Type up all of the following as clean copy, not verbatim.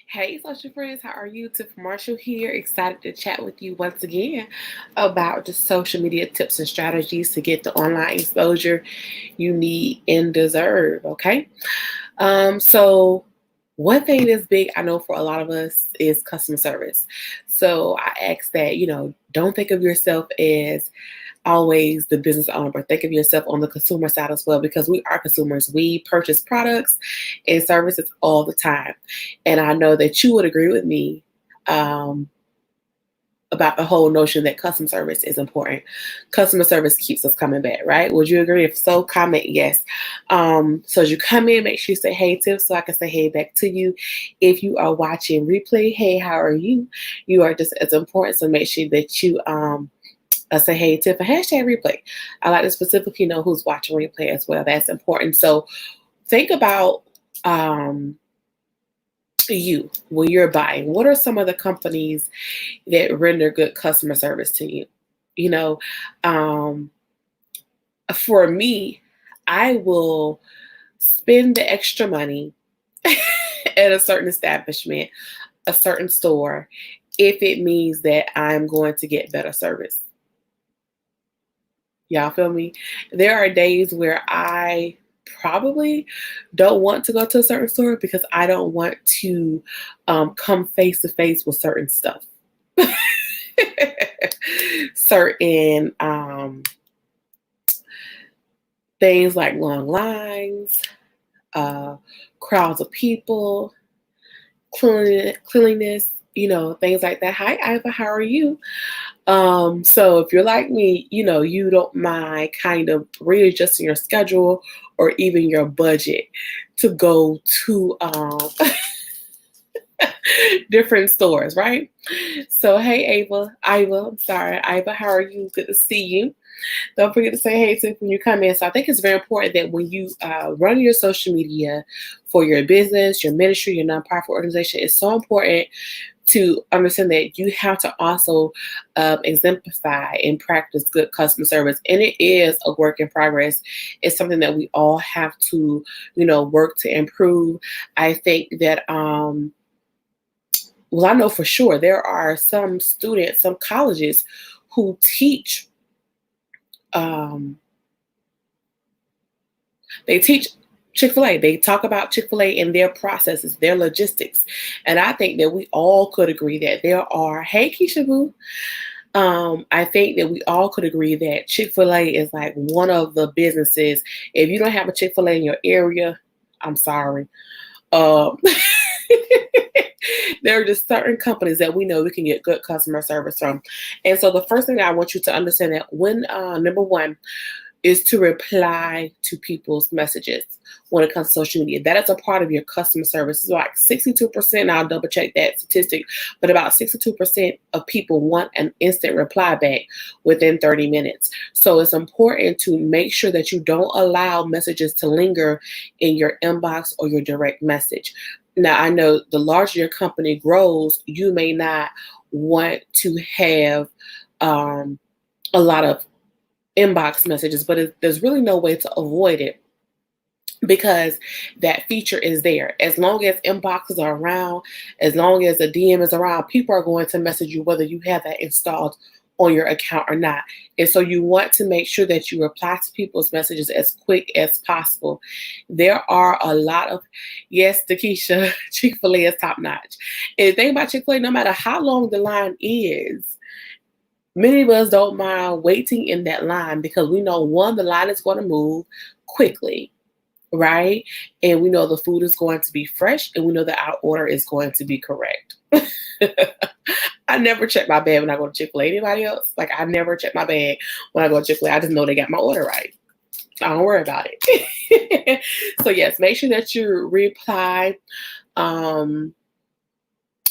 Hey, social friends, how are you? Tiff Marshall here, excited to chat with you once again about just social media tips and strategies to get the online exposure you need and deserve. Okay, so one thing that's big, I know for a lot of us, is customer service. So I ask that don't think of yourself as always the business owner, but think of yourself on the consumer side as well, because we are consumers. We purchase products and services all the time. And I know that you would agree with me um, about the whole notion that customer service is important. Customer service keeps us coming back, right? Would you agree? If so, comment yes. So as you come in, make sure you say hey, Tiff, so I can say hey back to you. If you are watching replay, hey, how are you? You are just as important, so make sure that you say hey, Tiff, a hashtag replay. I like to specifically know who's watching replay as well. That's important. So think about you when you're buying. What are some of the companies that render good customer service to you? You know, um, for me, I will spend the extra money at a certain establishment, a certain store, if it means that I'm going to get better service. Y'all feel me? There are days where I probably don't want to go to a certain store because I don't want to come face to face with certain stuff. Certain things like long lines, crowds of people, cleanliness, things like that. Hi, Iva, how are you? So if you're like me, you don't mind kind of readjusting your schedule or even your budget to go to different stores, right? So hey, Ava, I'm sorry, Ava, how are you? Good to see you. Don't forget to say hey to when you come in. So I think it's very important that when you run your social media for your business, your ministry, your nonprofit organization, it's so important to understand that you have to also exemplify and practice good customer service. And it is a work in progress. It's something that we all have to, work to improve. I think that, well, I know for sure there are some students, some colleges who teach, they teach Chick-fil-A. They talk about Chick-fil-A and their processes, their logistics. And I think that we all could agree that there are, hey, Keisha Boo. I think that we all could agree that Chick-fil-A is like one of the businesses. If you don't have a Chick-fil-A in your area, I'm sorry. There are just certain companies that we know we can get good customer service from. And so the first thing I want you to understand that when, number one, is to reply to people's messages when it comes to social media. That is a part of your customer service. It's like 62%, I'll double check that statistic, but about 62% of people want an instant reply back within 30 minutes. So it's important to make sure that you don't allow messages to linger in your inbox or your direct message. Now, I know the larger your company grows, you may not want to have a lot of inbox messages, but there's really no way to avoid it because that feature is there. As long as inboxes are around, as long as a DM is around, people are going to message you whether you have that installed on your account or not. And so you want to make sure that you reply to people's messages as quick as possible. There are a lot of, yes, Nakishia, Chick-fil-A is top notch. And the thing about Chick-fil-A, no matter how long the line is, many of us don't mind waiting in that line because we know, one, the line is going to move quickly, right? And we know the food is going to be fresh, and we know that our order is going to be correct. I never check my bag when I go to Chick-fil-A. Anybody else? Like, I never check my bag when I go to Chick-fil-A. I just know they got my order right. I don't worry about it. So yes, make sure that you reply.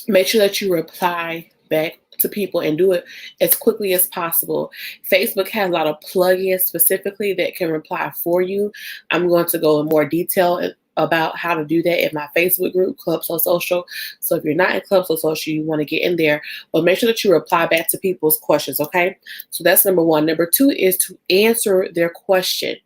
Make sure that you reply back to people and do it as quickly as possible. Facebook has a lot of plugins specifically that can reply for you. I'm going to go in more detail about how to do that in my Facebook group, Club So Social. So if you're not in Club So Social, you want to get in there, but make sure that you reply back to people's questions, okay? So that's number one. Number two is to answer their question.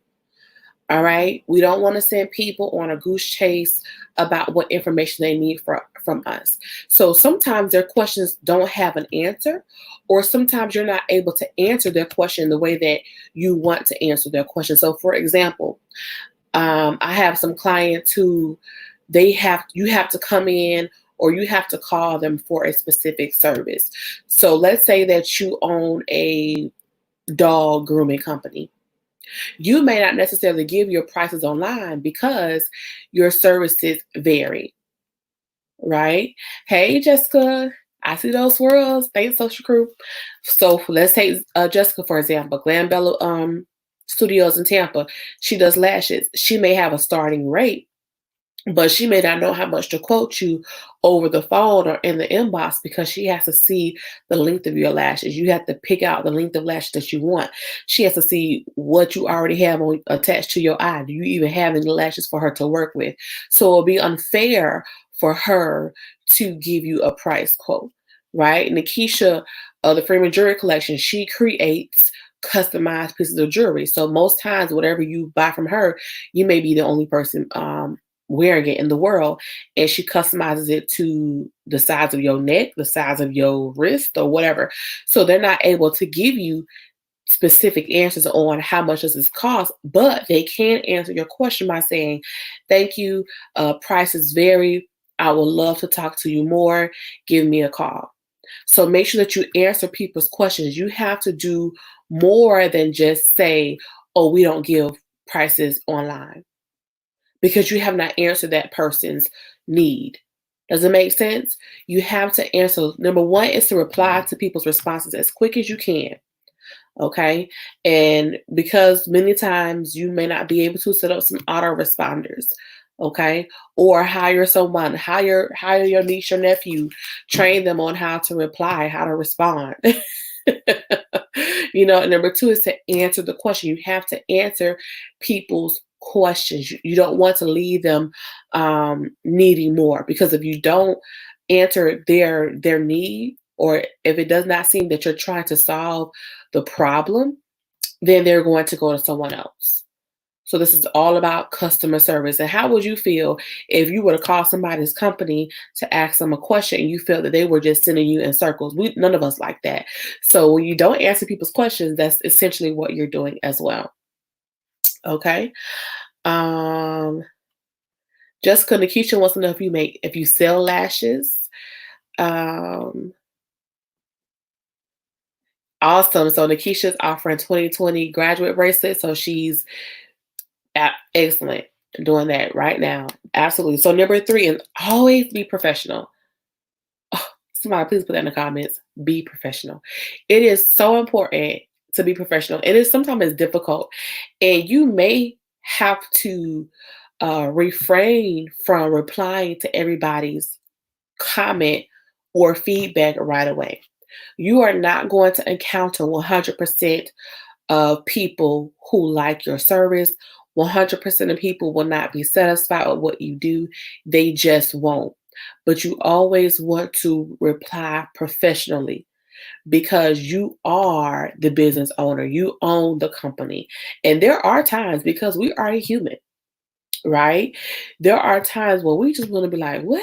All right. We don't want to send people on a goose chase about what information they need from us. So sometimes their questions don't have an answer, or sometimes you're not able to answer their question the way that you want to answer their question. So for example, I have some clients who you have to come in or you have to call them for a specific service. So let's say that you own a dog grooming company. You may not necessarily give your prices online because your services vary, right? Hey, Jessica, I see those swirls. Thanks, social crew. So let's take Jessica, for example, Glam Bella Studios in Tampa. She does lashes. She may have a starting rate, but she may not know how much to quote you over the phone or in the inbox because she has to see the length of your lashes. You have to pick out the length of lashes that you want. She has to see what you already have attached to your eye. Do you even have any lashes for her to work with? So it'll be unfair for her to give you a price quote, right? Nakishia, the Freeman Jewelry Collection, she creates customized pieces of jewelry. So most times, whatever you buy from her, you may be the only person wearing it in the world, and she customizes it to the size of your neck, the size of your wrist, or whatever. So they're not able to give you specific answers on how much does this cost, but they can answer your question by saying, thank you, prices vary. I would love to talk to you more. Give me a call. So make sure that you answer people's questions. You have to do more than just say, oh, we don't give prices online, because you have not answered that person's need. Does it make sense? You have to answer. Number one is to reply to people's responses as quick as you can. Okay. And because many times you may not be able to set up some autoresponders. Okay. Or hire someone, hire your niece or nephew, train them on how to reply, how to respond. And number two is to answer the question. You have to answer people's questions. You don't want to leave them needing more, because if you don't answer their need, or if it does not seem that you're trying to solve the problem, then they're going to go to someone else. So this is all about customer service. And how would you feel if you were to call somebody's company to ask them a question and you felt that they were just sending you in circles? None of us like that. So when you don't answer people's questions, that's essentially what you're doing as well. Okay. Jessica Nakishia wants to know if you sell lashes. Awesome. So Nakishia's offering 2020 graduate bracelet. So she's excellent doing that right now. Absolutely. So number 3 is always be professional. Oh, somebody please put that in the comments. Be professional. It is so important to be professional. It is sometimes difficult, and you may have to refrain from replying to everybody's comment or feedback right away. You are not going to encounter 100% of people who like your service. 100% of people will not be satisfied with what you do. They just won't. But you always want to reply professionally, because you are the business owner. You own the company. And there are times, because we are human, right? There are times when we just want to be like, what?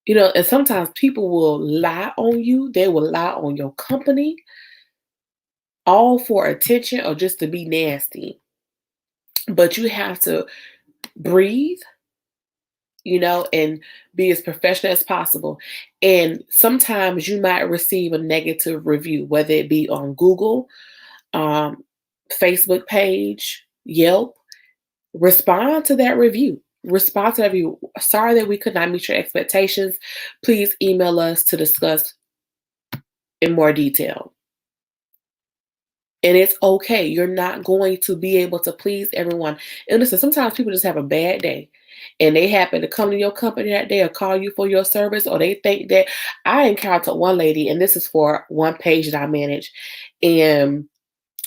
And sometimes people will lie on you. They will lie on your company, all for attention or just to be nasty. But you have to breathe, and be as professional as possible. And sometimes you might receive a negative review, whether it be on Google, Facebook page, Yelp. Respond to that review. Respond to that review. Sorry that we could not meet your expectations. Please email us to discuss in more detail. And it's okay. You're not going to be able to please everyone. And listen, sometimes people just have a bad day and they happen to come to your company that day or call you for your service, or they think that. I encountered one lady, and this is for one page that I manage, and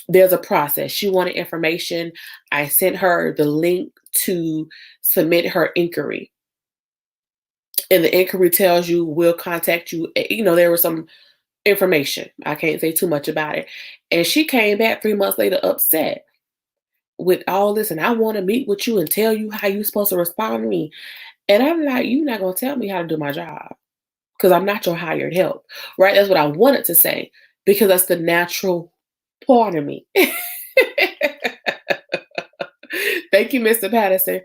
there's a process. She wanted information. I sent her the link to submit her inquiry. And the inquiry tells you, we'll contact you. There was some information. I can't say too much about it. And she came back 3 months later upset with all this, and I want to meet with you and tell you how you're supposed to respond to me. And I'm like, you're not going to tell me how to do my job because I'm not your hired help, right? That's what I wanted to say because that's the natural part of me. Thank you, Mr. Patterson.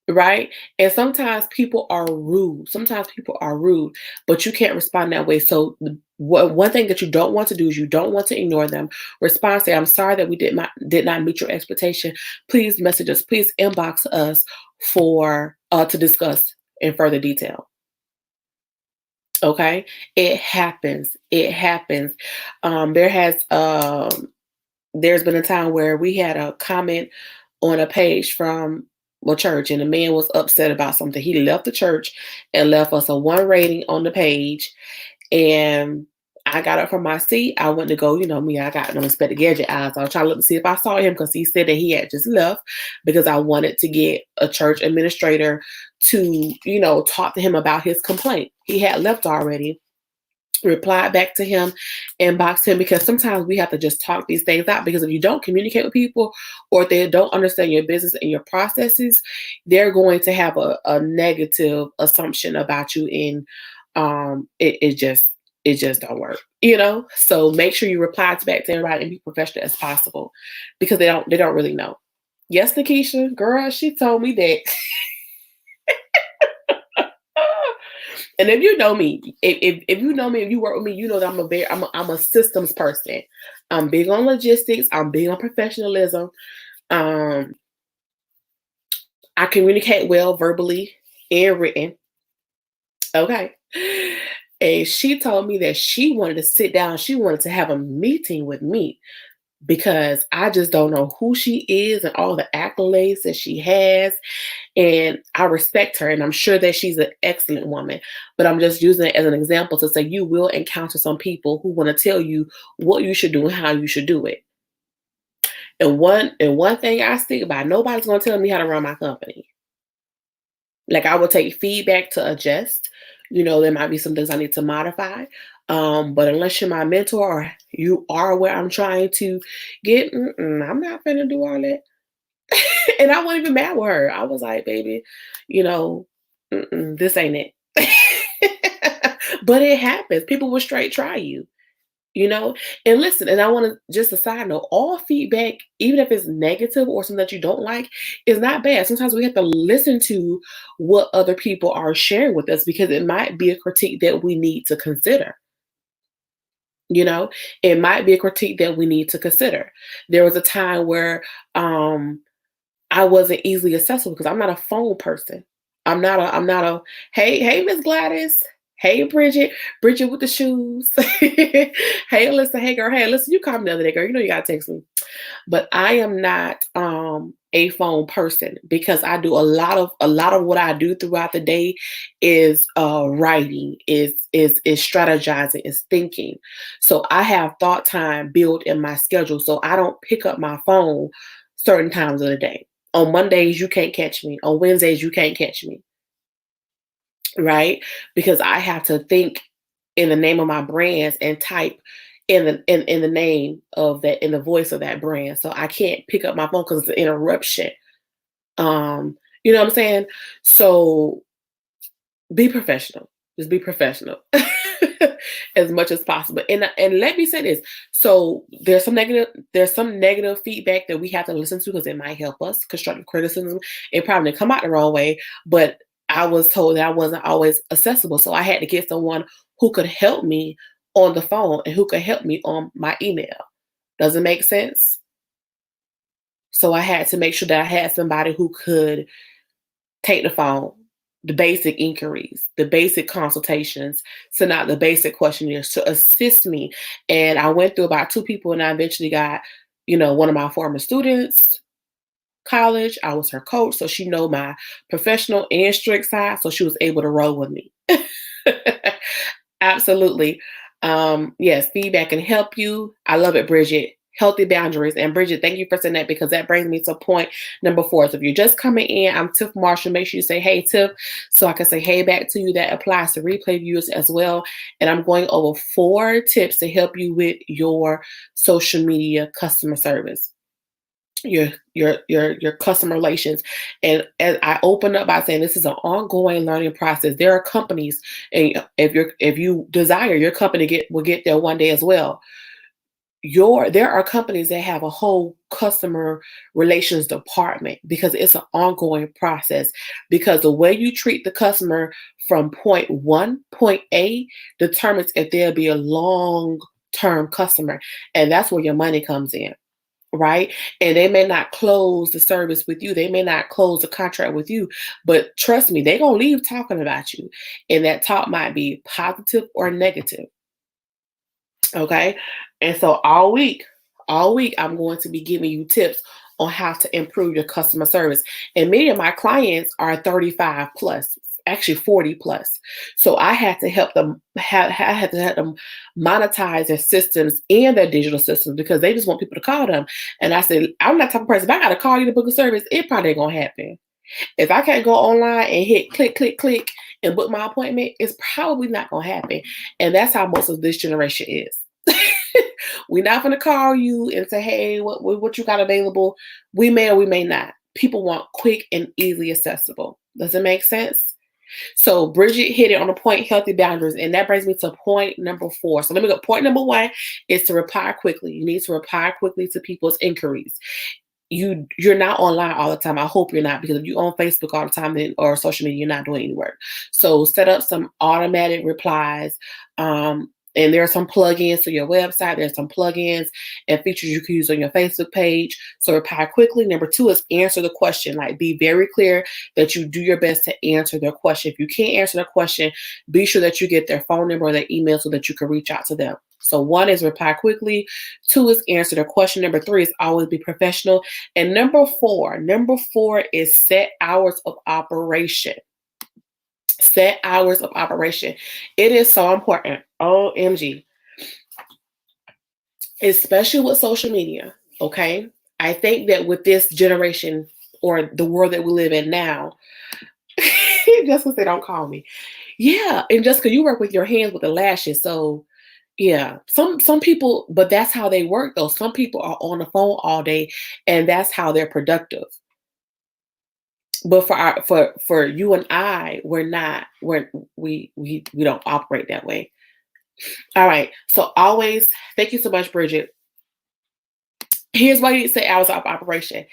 Right? And sometimes people are rude. Sometimes people are rude, but you can't respond that way. So one thing that you don't want to do is you don't want to ignore them. Respond, say, I'm sorry that we did not meet your expectation. Please message us. Please inbox us for to discuss in further detail. Okay? It happens. It happens. There's been a time where we had a comment on a page from a church, and the man was upset about something. He left the church and left us a 1 rating on the page. And I got up from my seat. I went to go, me, I got no Inspector Gadget eyes. I was trying to look to see if I saw him because he said that he had just left because I wanted to get a church administrator to, talk to him about his complaint. He had left already. Replied back to him, inboxed him, because sometimes we have to just talk these things out, because if you don't communicate with people or if they don't understand your business and your processes, they're going to have a negative assumption about you, and it just don't work, so make sure you reply back to everybody and be professional as possible, because they don't really know. Yes, Nakishia, girl, she told me that. And if you know me, if you know me, if you work with me, you know that I'm a systems person. I'm big on logistics. I'm big on professionalism. Um, I communicate well verbally and written. Okay. And she told me that she wanted to sit down. She wanted to have a meeting with me because I just don't know who she is and all the accolades that she has. And I respect her, and I'm sure that she's an excellent woman. But I'm just using it as an example to say you will encounter some people who want to tell you what you should do and how you should do it. And one thing I stick by, nobody's going to tell me how to run my company. Like, I will take feedback to adjust. There might be some things I need to modify. But unless you're my mentor or you are where I'm trying to get, I'm not going to do all that. And I wasn't even mad with her. I was like, baby, you know, this ain't it. But it happens. People will straight try you, you know? And listen, and I want to just a side note, all feedback, even if it's negative or something that you don't like, is not bad. Sometimes we have to listen to what other people are sharing with us because it might be a critique that we need to consider. You know, it might be a critique that we need to consider. There was a time where I wasn't easily accessible because I'm not a phone person. I'm not a hey Miss Gladys. Hey Bridget with the shoes. Hey Alyssa, hey girl, hey listen, you called me the other day, girl. You know you gotta text me. But I am not a phone person because I do a lot of what I do throughout the day is writing, is strategizing, is thinking. So I have thought time built in my schedule. So I don't pick up my phone certain times of the day. On Mondays, you can't catch me. On Wednesdays, you can't catch me, right? Because I have to think in the name of my brands and type in the name of that, in the voice of that brand. So I can't pick up my phone because it's an interruption. You know what I'm saying? So be professional. Just be professional as much as possible. And let me say this. So there's some negative feedback that we have to listen to because it might help us. Constructive criticism. It probably come out the wrong way, but I was told that I wasn't always accessible. So I had to get someone who could help me on the phone and who could help me on my email. Does it make sense? So I had to make sure that I had somebody who could take the phone, the basic inquiries, the basic consultations, send out the basic questionnaires to assist me. And I went through about 2 people and I eventually got, one of my former students, college. I was her coach. So she know my professional and strict side. So she was able to roll with me. Absolutely. Yes, feedback can help you. I love it, Bridget. Healthy boundaries. And Bridget, thank you for saying that because that brings me to point number 4. So if you're just coming in, I'm Tiff Marshall. Make sure you say, hey, Tiff, so I can say, hey, back to you. That applies to replay viewers as well. And I'm going over 4 tips to help you with your social media customer service. your customer relations. And as I open up by saying this is an ongoing learning process. There are companies, and if you desire your company will get there one day as well. There are companies that have a whole customer relations department because it's an ongoing process, because the way you treat the customer from point A determines if they'll be a long term customer, and that's where your money comes in, right? And they may not close the service with you, they may not close the contract with you, but trust me, they're gonna leave talking about you, and that talk might be positive or negative. Okay. And so all week, I'm going to be giving you tips on how to improve your customer service. And many of my clients are 35 plus, actually 40 plus. So I had to help them monetize their systems and their digital systems because they just want people to call them. And I said, I'm not the type of person, if I got to call you to book a service, it probably ain't going to happen. If I can't go online and hit click, click, click and book my appointment, it's probably not going to happen. And that's how most of this generation is. We're not going to call you and say, hey, what you got available? We may or we may not. People want quick and easily accessible. Does it make sense? So Bridgett hit it on the point, healthy boundaries. And that brings me to point number 4. So let me go. Point number 1 is to reply quickly. You need to reply quickly to people's inquiries. You're not online all the time. I hope you're not, because if you're on Facebook all the time or social media, you're not doing any work. So set up some automatic replies. And there are some plugins to your website. There's some plugins and features you can use on your Facebook page. So reply quickly. Number 2 is answer the question. Like, be very clear that you do your best to answer their question. If you can't answer their question, be sure that you get their phone number or their email so that you can reach out to them. So 1 is reply quickly. 2 is answer their question. Number 3 is always be professional. And number four is set hours of operation. Set hours of operation. It is so important. OMG. Especially with social media. Okay. I think that with this generation or the world that we live in now, Jessica said, don't call me. Yeah. And Jessica, you work with your hands with the lashes. So yeah, some people, but that's how they work though. Some people are on the phone all day and that's how they're productive. But for you and I, we don't operate that way. All right. So always, thank you so much, Bridgett. Here's why you say hours of operation.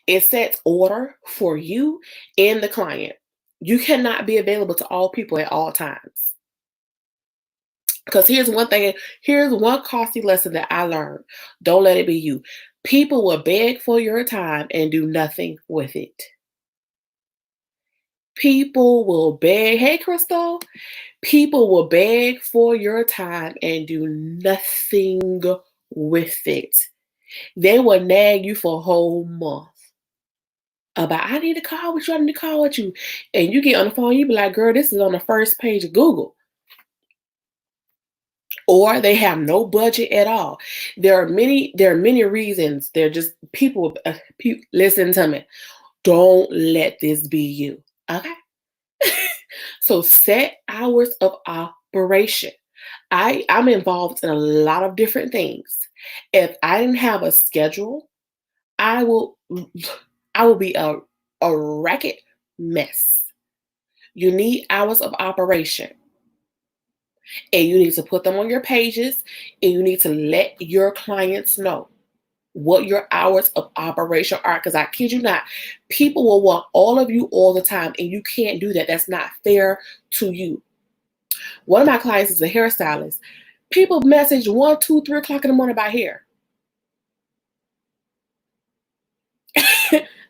It sets order for you and the client. You cannot be available to all people at all times. Because here's one costly lesson that I learned. Don't let it be you. People will beg for your time and do nothing with it. People will beg. Hey, Crystal. People will beg for your time and do nothing with it. They will nag you for a whole month about, I need to call with you, I need to call with you. And you get on the phone, you be like, girl, this is on the first page of Google. Or they have no budget at all. There are many reasons. They're just people, listen to me. Don't let this be you. Okay? So set hours of operation. I'm involved in a lot of different things. If I didn't have a schedule, I will be a racket mess. You need hours of operation. And you need to put them on your pages, and you need to let your clients know what your hours of operation are. Because I kid you not, people will want all of you all the time, and you can't do that. That's not fair to you. One of my clients is a hairstylist. People message 1, 2, 3 o'clock in the morning about hair.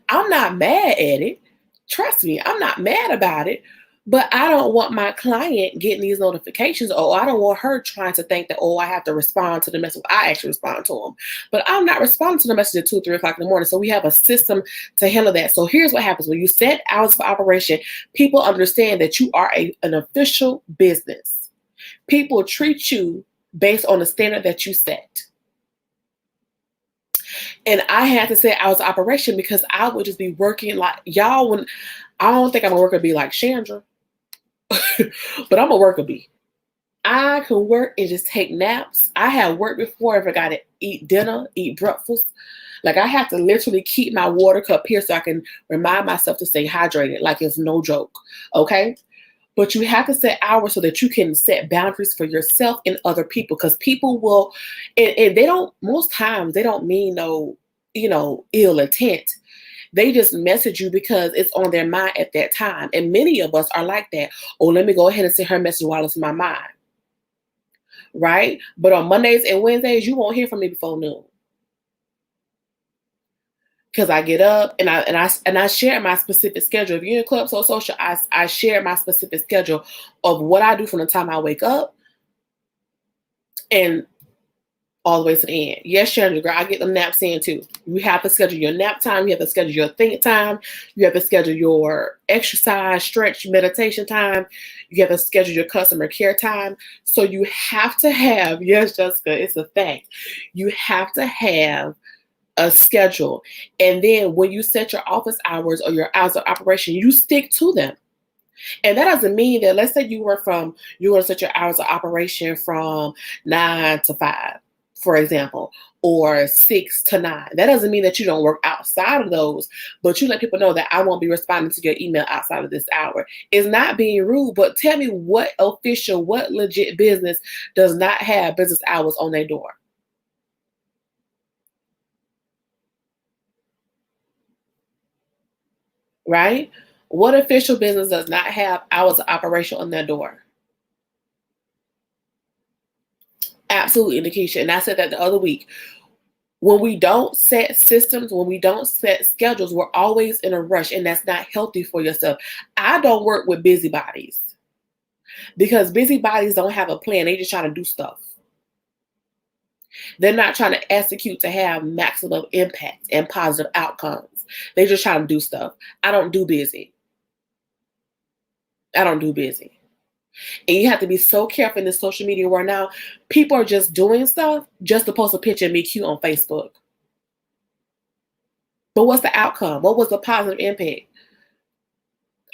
I'm not mad at it. Trust me, I'm not mad about it. But I don't want my client getting these notifications. Oh, I don't want her trying to think that, oh, I have to respond to the message. I actually respond to them. But I'm not responding to the message at 2, 3 o'clock in the morning. So we have a system to handle that. So here's what happens. When you set hours of operation, people understand that you are an official business. People treat you based on the standard that you set. And I had to say hours of operation because I would just be working like y'all. When I don't think I'm a worker bee like Shandra, but I'm a worker bee. I can work and just take naps. I have worked before if I got to eat dinner, eat breakfast. Like I have to literally keep my water cup here so I can remind myself to stay hydrated. Like it's no joke. Okay. But you have to set hours so that you can set boundaries for yourself and other people, because people will, and they don't, most times they don't mean no, ill intent. They just message you because it's on their mind at that time. And many of us are like that. Oh, let me go ahead and send her a message while it's in my mind. Right? But on Mondays and Wednesdays, you won't hear from me before noon. Because I get up and I share my specific schedule. If you're in Club So Social, I share my specific schedule of what I do from the time I wake up and all the way to the end. Yes, Shandra, girl, I get them naps in too. You have to schedule your nap time. You have to schedule your think time. You have to schedule your exercise, stretch, meditation time. You have to schedule your customer care time. So you have to have, yes, Jessica, it's a fact. You have to have a schedule. And then when you set your office hours or your hours of operation, you stick to them. And that doesn't mean that, let's say you're going to set your hours of operation from 9 to 5, for example, or 6 to 9. That doesn't mean that you don't work outside of those, but you let people know that I won't be responding to your email outside of this hour. It's not being rude, but tell me what official, what legit business does not have business hours on their door? Right? What official business does not have hours of operation on their door? Absolutely, Nakishia. And I said that the other week. When we don't set systems, when we don't set schedules, we're always in a rush, and that's not healthy for yourself. I don't work with busybodies because busybodies don't have a plan. They just trying to do stuff. They're not trying to execute to have maximum impact and positive outcomes. They just trying to do stuff. I don't do busy. I don't do busy. And you have to be so careful in this social media world now. People are just doing stuff just to post a picture and be cute on Facebook. But what's the outcome? What was the positive impact?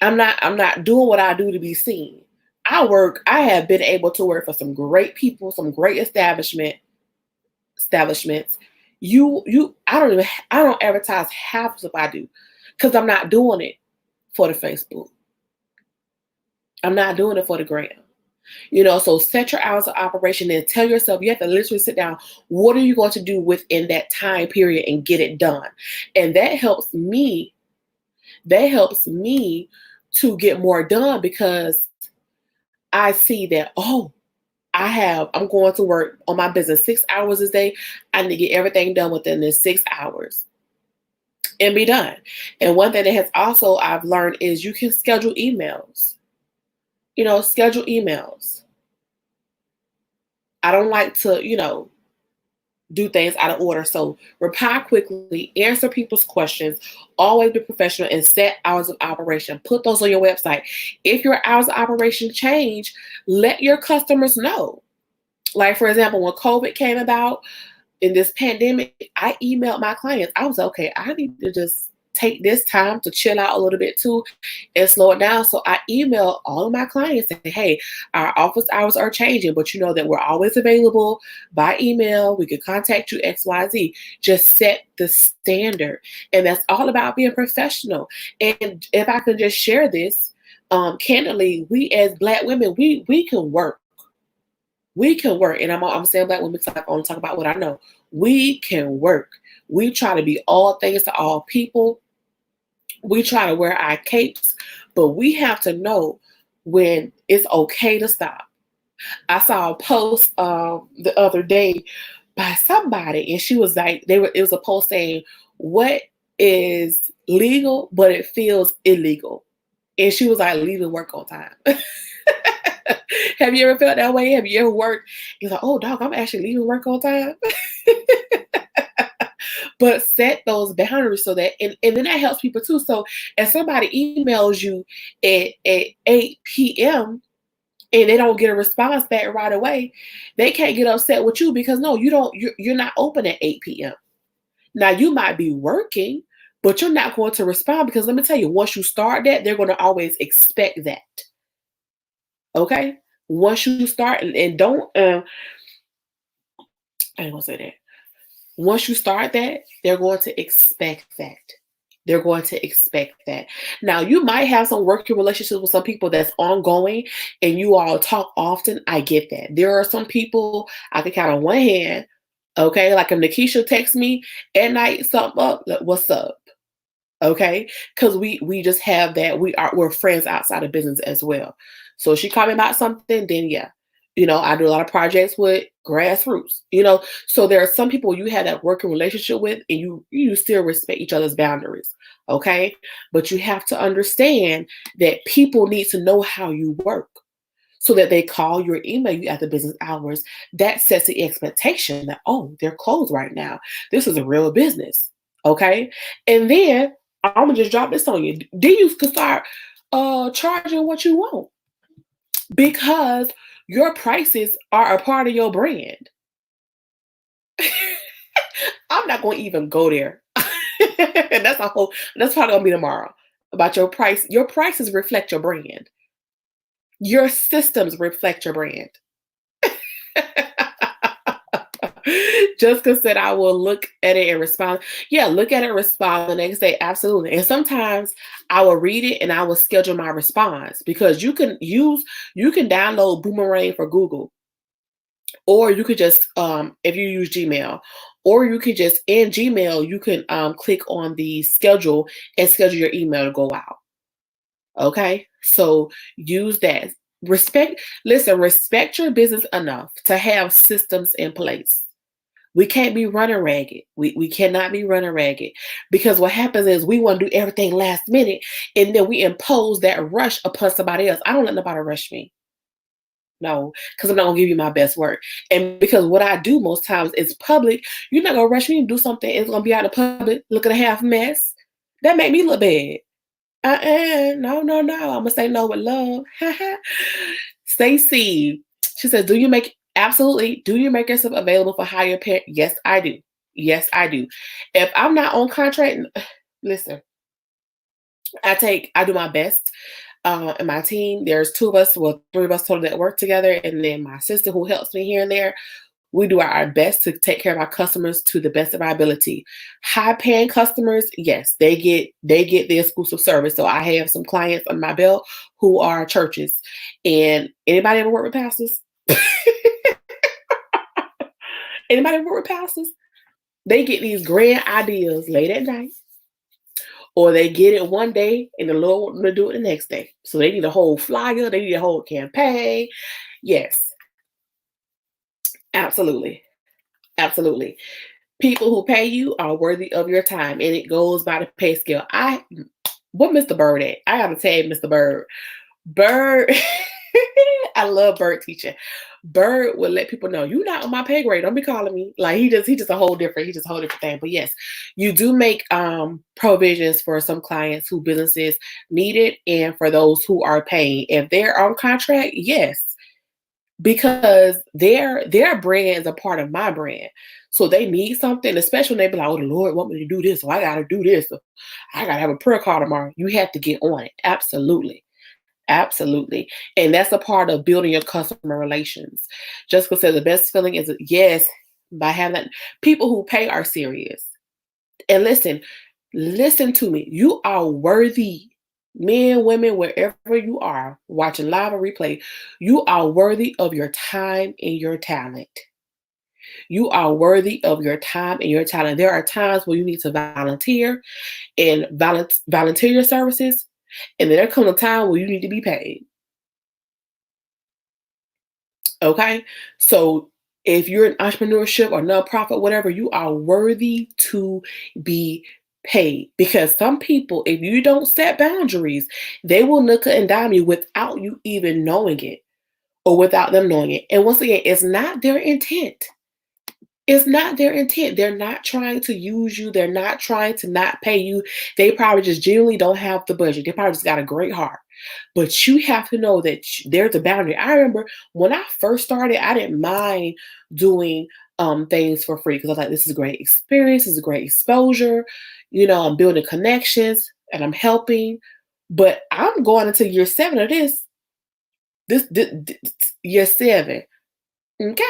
I'm not doing what I do to be seen. I have been able to work for some great people, some great establishments. I don't advertise half as if I do, because I'm not doing it for the Facebook. I'm not doing it for the gram. So set your hours of operation and tell yourself, you have to literally sit down. What are you going to do within that time period and get it done? And that helps me to get more done, because I see that, I'm going to work on my business 6 hours a day. I need to get everything done within this 6 hours and be done. And one thing that I've learned is you can schedule emails. Schedule emails. I don't like to, do things out of order. So reply quickly, answer people's questions, always be professional, and set hours of operation. Put those on your website. If your hours of operation change, let your customers know. Like, for example, when COVID came about in this pandemic, I emailed my clients. I was like, okay, I need to just take this time to chill out a little bit too and slow it down. So I emailed all of my clients saying, hey, our office hours are changing, but you know that we're always available by email. We can contact you XYZ. Just set the standard. And that's all about being professional. And if I can just share this, candidly, we as Black women, we can work. We can work. And I'm saying Black women because I only talk about what I know. We can work. We try to be all things to all people. We try to wear our capes, but we have to know when it's okay to stop. I saw a post the other day by somebody, and she was like, it was a post saying, what is legal, but it feels illegal. And she was like, leaving work on time. Have you ever felt that way? Have you ever worked? You're like, oh, dog, I'm actually leaving work on time. But set those boundaries so that, and then that helps people too. So if somebody emails you at 8 p.m. and they don't get a response back right away, they can't get upset with you because no, you're not open at 8 p.m. Now you might be working, but you're not going to respond, because let me tell you, once you start that, they're going to always expect that. Okay? Once you start, and don't, I ain't gonna say that. Once you start that, they're going to expect that. They're going to expect that. Now, you might have some working relationships with some people that's ongoing and you all talk often. I get that. There are some people I can count on one hand. Okay. Like if Nakishia texts me at night, something up, like, what's up? Okay. Cause we just have that. We're friends outside of business as well. So if she called me about something, then yeah. I do a lot of projects with grassroots, so there are some people you have that working relationship with and you still respect each other's boundaries. Okay. But you have to understand that people need to know how you work so that they call you or email you after business hours. That sets the expectation that, oh, they're closed right now. This is a real business. Okay. And then I'm gonna just drop this on you. Then you can start charging what you want because your prices are a part of your brand. I'm not going to even go there. That's probably going to be tomorrow about your price. Your prices reflect your brand. Your systems reflect your brand. Jessica said, I will look at it and respond. Yeah, look at it and respond the next day. Absolutely. And sometimes I will read it and I will schedule my response because you can download Boomerang for Google. Or you could just, if you use Gmail, or you could just, in Gmail, you can click on the schedule and schedule your email to go out. Okay? So use that. Respect your business enough to have systems in place. We can't be running ragged. We cannot be running ragged because what happens is we want to do everything last minute and then we impose that rush upon somebody else. I don't let nobody rush me. No, because I'm not gonna give you my best work. And because what I do most times is public, you're not gonna rush me and do something. It's gonna be out in public, looking a half mess. That make me look bad. No, no, no. I'm gonna say no with love. Stacy, she says, absolutely? Do you make yourself available for higher pay? Yes, I do. Yes, I do. If I'm not on contract, listen. I do my best. And my team, there's three of us total that work together, and then my sister who helps me here and there. We do our best to take care of our customers to the best of our ability. High paying customers, yes, they get the exclusive service. So I have some clients on my belt who are churches. And anybody ever work with pastors? Anybody ever work with pastors? They get these grand ideas late at night. Or they get it one day and the Lord want them to do it the next day. So they need a whole flyer, they need a whole campaign. Yes, absolutely. Absolutely. People who pay you are worthy of your time, and it goes by the pay scale. What Mr. Bird at? I gotta tag Mr. Bird. Bird, I love Bird teaching. Bird will let people know you're not on my pay grade. Don't be calling me. Like he just a whole different thing. But yes, you do make provisions for some clients who businesses need it, and for those who are paying. If they're on contract, yes, because their brand is a part of my brand. So they need something, especially when they be like, oh, the Lord want me to do this, so I gotta do this. So I gotta have a prayer call tomorrow. You have to get on it. Absolutely. Absolutely. And that's a part of building your customer relations. Jessica said the best feeling is, yes, by having that. People who pay are serious. And listen to me. You are worthy. Men, women, wherever you are, watching live or replay, you are worthy of your time and your talent. You are worthy of your time and your talent. There are times where you need to volunteer and volunteer your services. And then there comes a time where you need to be paid. Okay? So if you're in entrepreneurship or nonprofit, whatever, you are worthy to be paid. Because some people, if you don't set boundaries, they will nickel and dime you without you even knowing it or without them knowing it. And once again, it's not their intent. It's not their intent. They're not trying to use you. They're not trying to not pay you. They probably just genuinely don't have the budget. They probably just got a great heart. But you have to know that there's a boundary. I remember when I first started, I didn't mind doing things for free because I was like, this is a great experience. This is a great exposure. I'm building connections and I'm helping. But I'm going into year 7 of this. You're 7. Okay.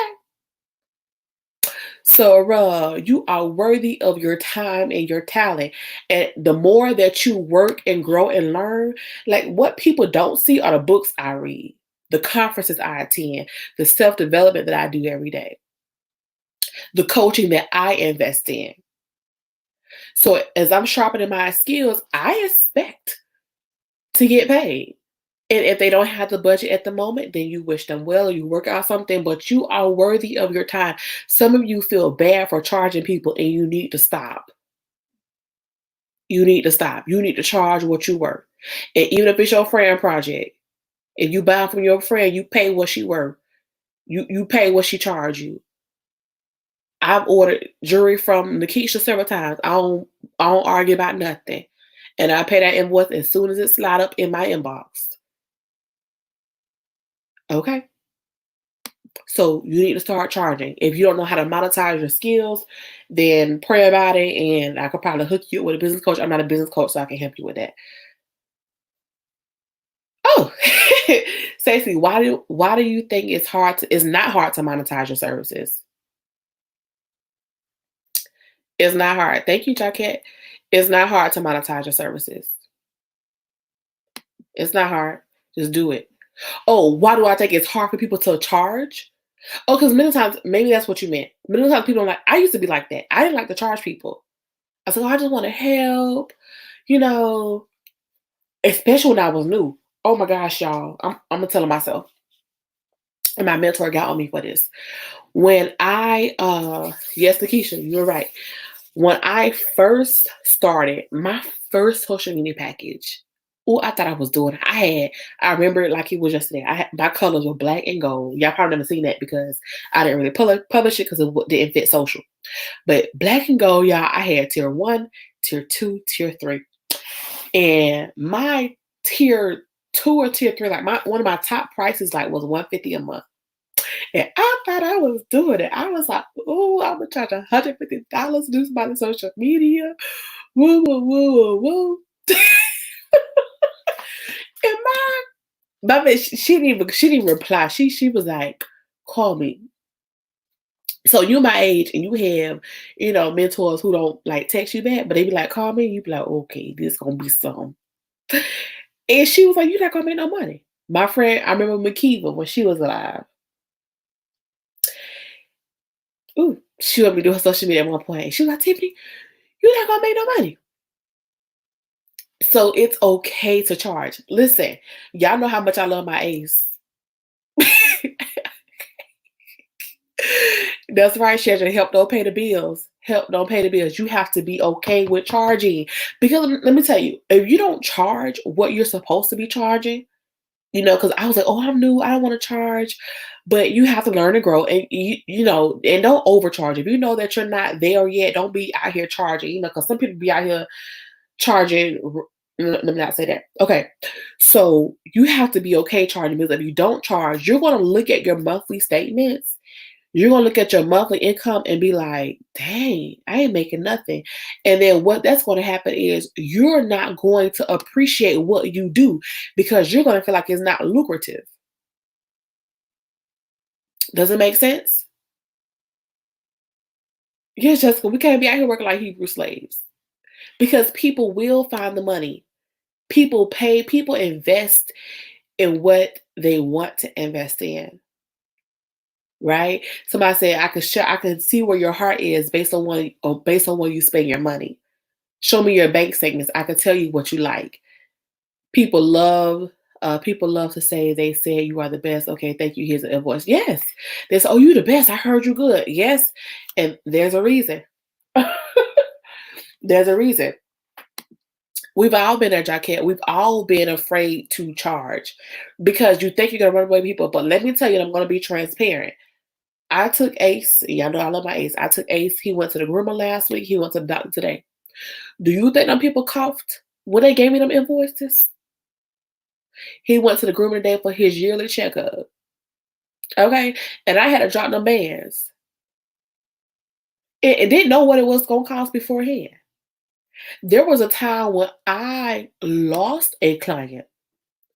So, you are worthy of your time and your talent. And the more that you work and grow and learn, like what people don't see are the books I read, the conferences I attend, the self development that I do every day, the coaching that I invest in. So, as I'm sharpening my skills, I expect to get paid. And if they don't have the budget at the moment, then you wish them well, you work out something, but you are worthy of your time. Some of you feel bad for charging people and you need to stop. You need to stop. You need to charge what you worth. And even if it's your friend project, if you buy from your friend, you pay what she worth. You pay what she charge you. I've ordered jewelry from Nakishia several times. I don't argue about nothing. And I pay that invoice as soon as it slide up in my inbox. Okay? So you need to start charging. If you don't know how to monetize your skills, then pray about it and I could probably hook you up with a business coach. I'm not a business coach, so I can help you with that. Oh, Stacey, why do you think it's not hard to monetize your services? It's not hard. Thank you, Jacquet. It's not hard to monetize your services. It's not hard. Just do it. Oh, why do I think it's hard for people to charge? Oh, because many times, maybe that's what you meant. Many times people are like, I used to be like that. I didn't like to charge people. I said, oh, I just want to help, you know, especially when I was new. Oh my gosh, y'all. I'm gonna tell myself. And my mentor got on me for this. When yes, Nakishia, you're right. When I first started my first social media package, oh, I thought I was doing it. I remember it like it was yesterday. My colors were black and gold. Y'all probably never seen that because I didn't really publish it because it didn't fit social. But black and gold, y'all, I had tier 1, tier 2, tier 3. And my tier 2 or tier 3, like one of my top prices like was $150 a month. And I thought I was doing it. I was like, oh, I'm gonna charge $150 to do somebody social media. Woo, woo, woo, woo, woo. And my bitch, she didn't reply. She was like, call me. So you my age and you have, mentors who don't like text you back, but they be like, call me, you be like, okay, this gonna be some. And she was like, you're not gonna make no money. My friend, I remember McKeeva when she was alive. Ooh, she wanted me to do her social media at one point. She was like, Tiffany, you're not gonna make no money. So it's okay to charge. Listen, y'all know how much I love my ace. That's right, Shandra. Help don't pay the bills. Help don't pay the bills. You have to be okay with charging. Because let me tell you, if you don't charge what you're supposed to be charging, because I was like, oh, I'm new. I don't want to charge. But you have to learn and grow. And, and don't overcharge. If you know that you're not there yet, don't be out here charging, because some people be out here charging. Let me not say that. Okay. So you have to be okay charging because if you don't charge, you're going to look at your monthly statements. You're going to look at your monthly income and be like, dang, I ain't making nothing. And then what that's going to happen is you're not going to appreciate what you do because you're going to feel like it's not lucrative. Does it make sense? Yes, Jessica, we can't be out here working like Hebrew slaves because people will find the money. People invest in what they want to invest in. Right? Somebody said I can see where your heart is based on where you spend your money. Show me your bank statements. I can tell you what you like. People love to say they said you are the best. Okay, thank you. Here's an invoice. Yes. They say, oh, you the best. I heard you good. Yes. And there's a reason. There's a reason. We've all been there, Jacquet. We've all been afraid to charge because you think you're gonna run away with people. But let me tell you, I'm gonna be transparent. I took Ace. Y'all know I love my Ace. I took Ace. He went to the groomer last week. He went to the doctor today. Do you think them people coughed when they gave me them invoices? He went to the groomer today for his yearly checkup. Okay? And I had to drop them bands. And didn't know what it was going to cost beforehand. There was a time when I lost a client.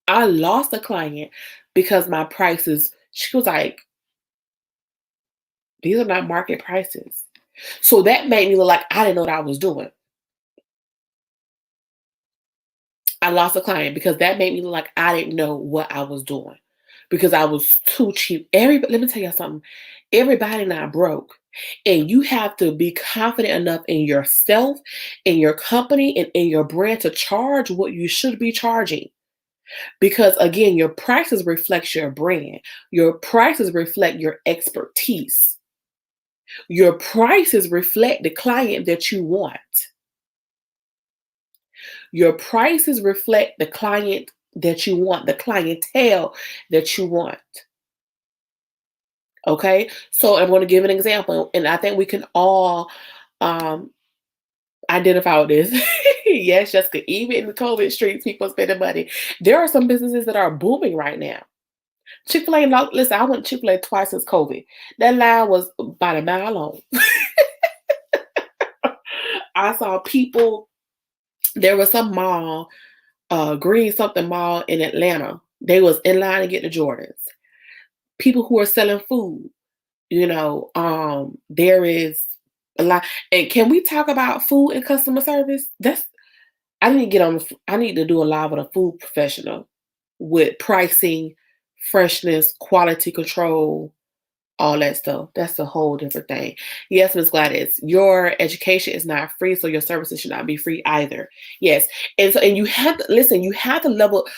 I lost a client because my prices, she was like, these are not market prices. So that made me look like I didn't know what I was doing. I lost a client because that made me look like I didn't know what I was doing because I was too cheap. Let me tell you something. Everybody not broke. And you have to be confident enough in yourself, in your company, and in your brand to charge what you should be charging. Because again, your prices reflect your brand. Your prices reflect your expertise. Your prices reflect the client that you want. Your prices reflect the client that you want, the clientele that you want. Okay, so I'm going to give an example, and I think we can all identify with this. Yes, Jessica, even in the COVID streets, people spending money. There are some businesses that are booming right now. Chick-fil-A, listen, I went to Chick-fil-A twice since COVID. That line was about a mile long. I saw people, there was some mall, Green something mall in Atlanta. They was in line to get the Jordans. People who are selling food, there is a lot. And can we talk about food and customer service? I need to do a live with a food professional with pricing, freshness, quality control, all that stuff. That's a whole different thing. Yes, Ms. Gladys, your education is not free, so your services should not be free either. Yes. And you have to listen, you have to level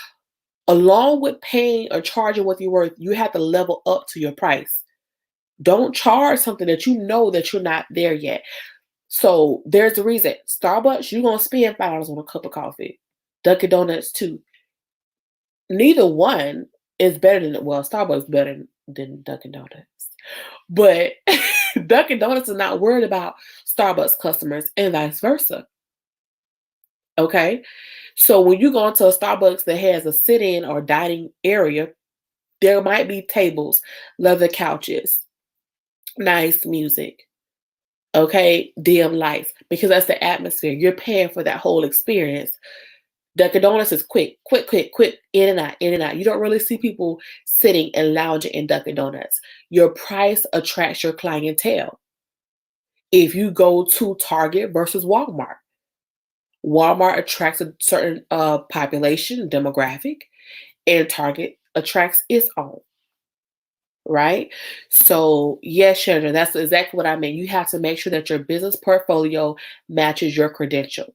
along with paying or charging what you're worth, you have to level up to your price. Don't charge something that you know that you're not there yet. So there's the reason. Starbucks, you're going to spend $5 on a cup of coffee. Dunkin' Donuts, too. Neither one is better than, well, Starbucks better than Dunkin' Donuts. But Dunkin' Donuts is not worried about Starbucks customers and vice versa. Okay? So when you go into a Starbucks that has a sit-in or dining area, there might be tables, leather couches, nice music, okay, dim lights, because that's the atmosphere. You're paying for that whole experience. Dunkin' Donuts is quick, in and out, in and out. You don't really see people sitting and lounging in Dunkin' Donuts. Your price attracts your clientele. If you go to Target versus Walmart, Walmart attracts a certain population demographic, and Target attracts its own. Right? So yes, Shandra, that's exactly what I mean. You have to make sure that your business portfolio matches your credential.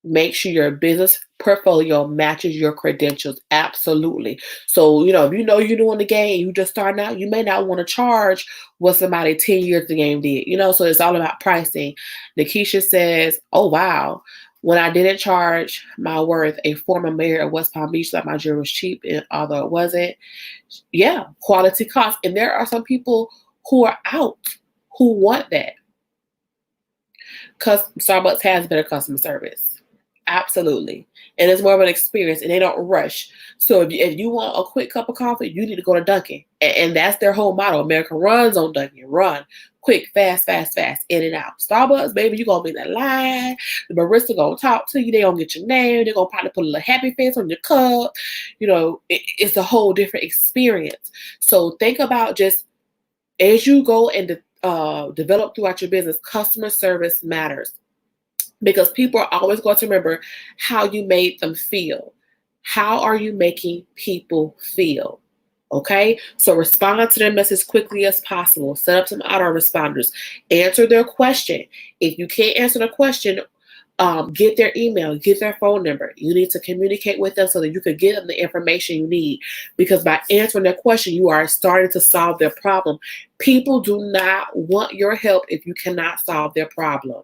Make sure your business portfolio matches your credentials. Absolutely. So, if you're doing the game, you just starting out, you may not want to charge what somebody 10 years the game did, so it's all about pricing. Nakishia says, oh, wow. When I didn't charge my worth, a former mayor of West Palm Beach thought my jewelry was cheap, and although it wasn't. Yeah, quality cost. And there are some people who are out who want that. Because Starbucks has better customer service. Absolutely. And it's more of an experience, and they don't rush. So if you want a quick cup of coffee, you need to go to Dunkin'. And that's their whole motto. America runs on Dunkin'. Run. Quick, fast, in and out. Starbucks, baby, you're going to be in that line. The barista going to talk to you. They're going to get your name. They're going to probably put a little happy face on your cup. It's a whole different experience. So think about just as you go and develop throughout your business, customer service matters. Because people are always going to remember how you made them feel. How are you making people feel? Okay? So respond to them as quickly as possible. Set up some autoresponders. Answer their question. If you can't answer the question, get their email, get their phone number. You need to communicate with them so that you can get them the information you need. Because by answering their question, you are starting to solve their problem. People do not want your help if you cannot solve their problem.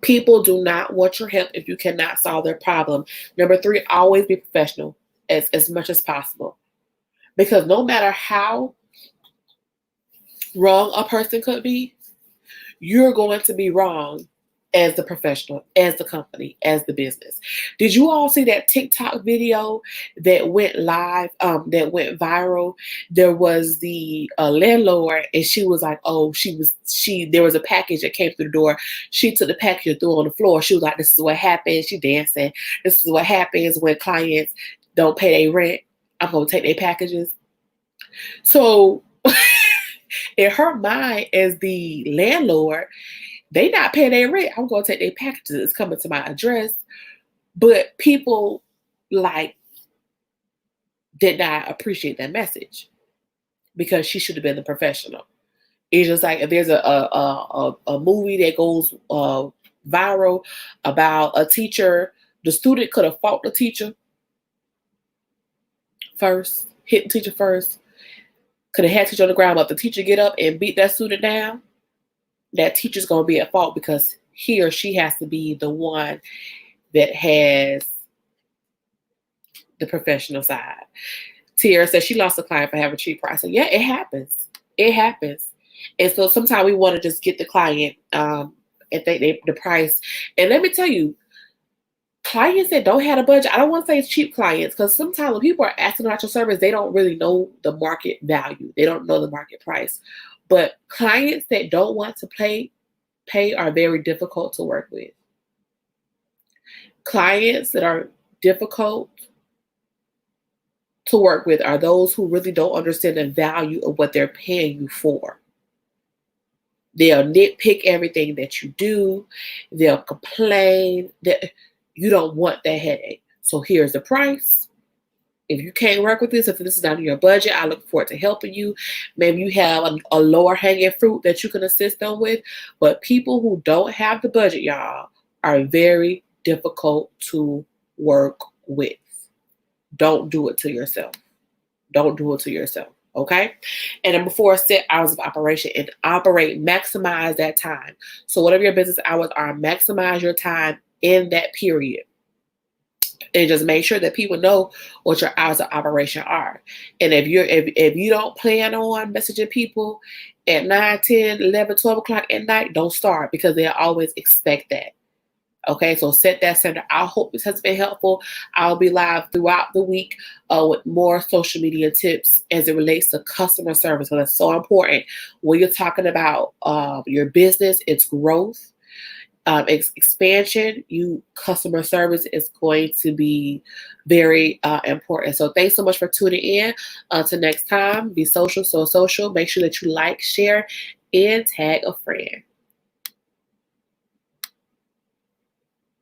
People do not want your help if you cannot solve their problem. Number 3, always be professional as much as possible. Because no matter how wrong a person could be, you're going to be wrong as the professional, as the company, as the business. Did you all see that TikTok video that went live, that went viral? There was the landlord, and she was like, there was a package that came through the door. She took the package and threw it on the floor. She was like, this is what happens. She dancing. This is what happens when clients don't pay their rent, I'm going to take their packages. So in her mind as the landlord, they not paying their rent. I'm going to take their packages. It's coming to my address. But people like did not appreciate that message because she should have been the professional. It's just like if there's a movie that goes viral about a teacher, the student could have fought the teacher first, hit the teacher first, could have had the teacher on the ground, but if the teacher get up and beat that student down, that teacher's going to be at fault because he or she has to be the one that has the professional side. Tiara says she lost a client for having a cheap price. So yeah, it happens. It happens. And so sometimes we want to just get the client and think the price. And let me tell you, clients that don't have a budget, I don't want to say it's cheap clients, because sometimes when people are asking about your service, they don't really know the market value. They don't know the market price. But clients that don't want to pay are very difficult to work with. Clients that are difficult to work with are those who really don't understand the value of what they're paying you for. They'll nitpick everything that you do. They'll complain. That you don't want that headache. So here's the price. If you can't work with this, if this is not in your budget, I look forward to helping you. Maybe you have a lower hanging fruit that you can assist them with. But people who don't have the budget, y'all, are very difficult to work with. Don't do it to yourself. Don't do it to yourself. Okay. And then before set hours of operation and maximize that time. So whatever your business hours are, maximize your time in that period. And just make sure that people know what your hours of operation are. And if you don't plan on messaging people at 9, 10, 11, 12 o'clock at night, don't start, because they'll always expect that. Okay, so set that standard. I hope this has been helpful. I'll be live throughout the week with more social media tips as it relates to customer service. So that's so important when you're talking about your business, its growth, expansion. Customer service is going to be very important. So thanks so much for tuning in. Until next time, be social, so social. Make sure that you like, share, and tag a friend.